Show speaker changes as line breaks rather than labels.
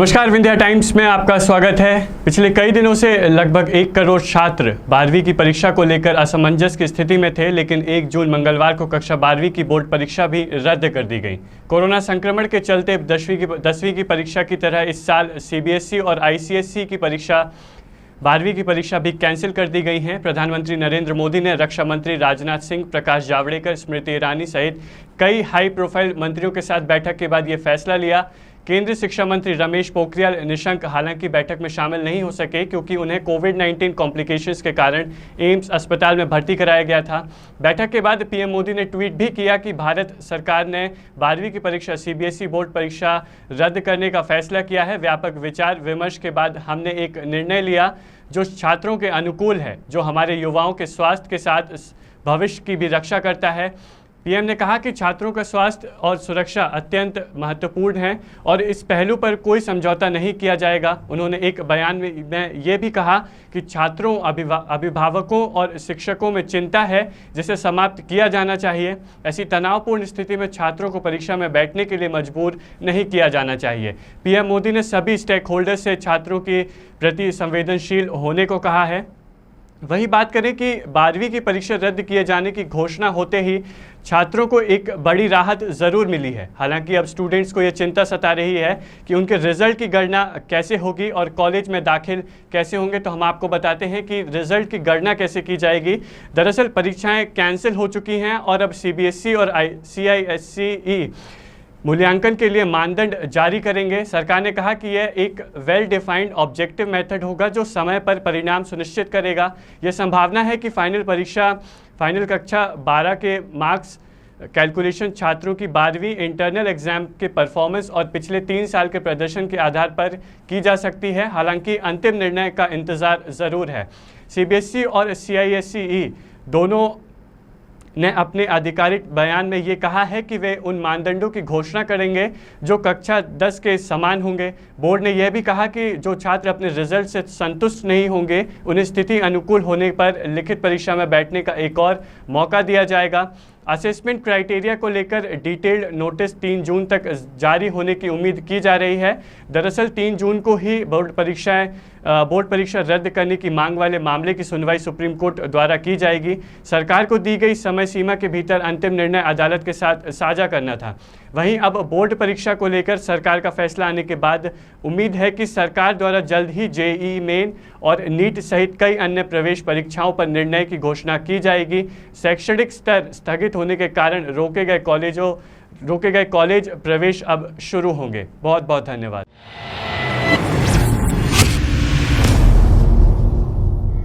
नमस्कार, विंध्या टाइम्स में आपका स्वागत है। पिछले कई दिनों से लगभग 1 करोड़ छात्र 12वीं की परीक्षा को लेकर असमंजस की स्थिति में थे, लेकिन 1 जून मंगलवार को कक्षा 12वीं की बोर्ड परीक्षा भी रद्द कर दी गई। कोरोना संक्रमण के चलते 10वीं की परीक्षा की तरह इस साल सीबीएसई और आईसीएसई की परीक्षा 12वीं की परीक्षा भी कैंसिल कर दी गई हैं। प्रधानमंत्री नरेंद्र मोदी ने रक्षा मंत्री राजनाथ सिंह, प्रकाश जावड़ेकर, स्मृति ईरानी सहित कई हाई प्रोफाइल मंत्रियों के साथ बैठक के बाद ये फैसला लिया। केंद्रीय शिक्षा मंत्री रमेश पोखरियाल निशंक हालांकि बैठक में शामिल नहीं हो सके क्योंकि उन्हें कोविड-19 कॉम्प्लिकेशंस के कारण एम्स अस्पताल में भर्ती कराया गया था। बैठक के बाद पीएम मोदी ने ट्वीट भी किया कि भारत सरकार ने 12वीं की परीक्षा सीबीएसई बोर्ड परीक्षा रद्द करने का फैसला किया है। व्यापक विचार विमर्श के बाद हमने एक निर्णय लिया जो छात्रों के अनुकूल है, जो हमारे युवाओं के स्वास्थ्य के साथ भविष्य की भी रक्षा करता है। पीएम ने कहा कि छात्रों का स्वास्थ्य और सुरक्षा अत्यंत महत्वपूर्ण है और इस पहलू पर कोई समझौता नहीं किया जाएगा। उन्होंने एक बयान में ये भी कहा कि छात्रों, अभिभावकों और शिक्षकों में चिंता है जिसे समाप्त किया जाना चाहिए। ऐसी तनावपूर्ण स्थिति में छात्रों को परीक्षा में बैठने के लिए मजबूर नहीं किया जाना चाहिए। पीएम मोदी ने सभी स्टेक होल्डर्स से छात्रों के प्रति संवेदनशील होने को कहा है। वही बात करें कि 12वीं की परीक्षा रद्द किए जाने की घोषणा होते ही छात्रों को एक बड़ी राहत ज़रूर मिली है। हालांकि अब स्टूडेंट्स को यह चिंता सता रही है कि उनके रिज़ल्ट की गणना कैसे होगी और कॉलेज में दाखिल कैसे होंगे। तो हम आपको बताते हैं कि रिज़ल्ट की गणना कैसे की जाएगी। दरअसल परीक्षाएं कैंसिल हो चुकी हैं और अब सीबीएसई और सीआईएससीई मूल्यांकन के लिए मानदंड जारी करेंगे। सरकार ने कहा कि यह एक वेल डिफाइंड ऑब्जेक्टिव मेथड होगा जो समय पर परिणाम सुनिश्चित करेगा। यह संभावना है कि फाइनल कक्षा 12 के मार्क्स कैलकुलेशन छात्रों की 12वीं इंटरनल एग्जाम के परफॉर्मेंस और पिछले 3 साल के प्रदर्शन के आधार पर की जा सकती है। हालांकि अंतिम निर्णय का इंतज़ार ज़रूर है। सीबीएसई और सीआईएससीई दोनों ने अपने आधिकारिक बयान में ये कहा है कि वे उन मानदंडों की घोषणा करेंगे जो कक्षा 10 के समान होंगे। बोर्ड ने यह भी कहा कि जो छात्र अपने रिजल्ट से संतुष्ट नहीं होंगे उन्हें स्थिति अनुकूल होने पर लिखित परीक्षा में बैठने का एक और मौका दिया जाएगा। असेसमेंट क्राइटेरिया को लेकर डिटेल्ड नोटिस 3 जून तक जारी होने की उम्मीद की जा रही है। दरअसल 3 जून को ही बोर्ड परीक्षा रद्द करने की मांग वाले मामले की सुनवाई सुप्रीम कोर्ट द्वारा की जाएगी। सरकार को दी गई समय सीमा के भीतर अंतिम निर्णय अदालत के साथ साझा करना था। वहीं अब बोर्ड परीक्षा को लेकर सरकार का फैसला आने के बाद उम्मीद है कि सरकार द्वारा जल्द ही जेईई मेन और नीट सहित कई अन्य प्रवेश परीक्षाओं पर निर्णय की घोषणा की जाएगी। शैक्षणिक स्तर स्थगित होने के कारण रोके गए कॉलेज प्रवेश अब शुरू होंगे। बहुत बहुत धन्यवाद।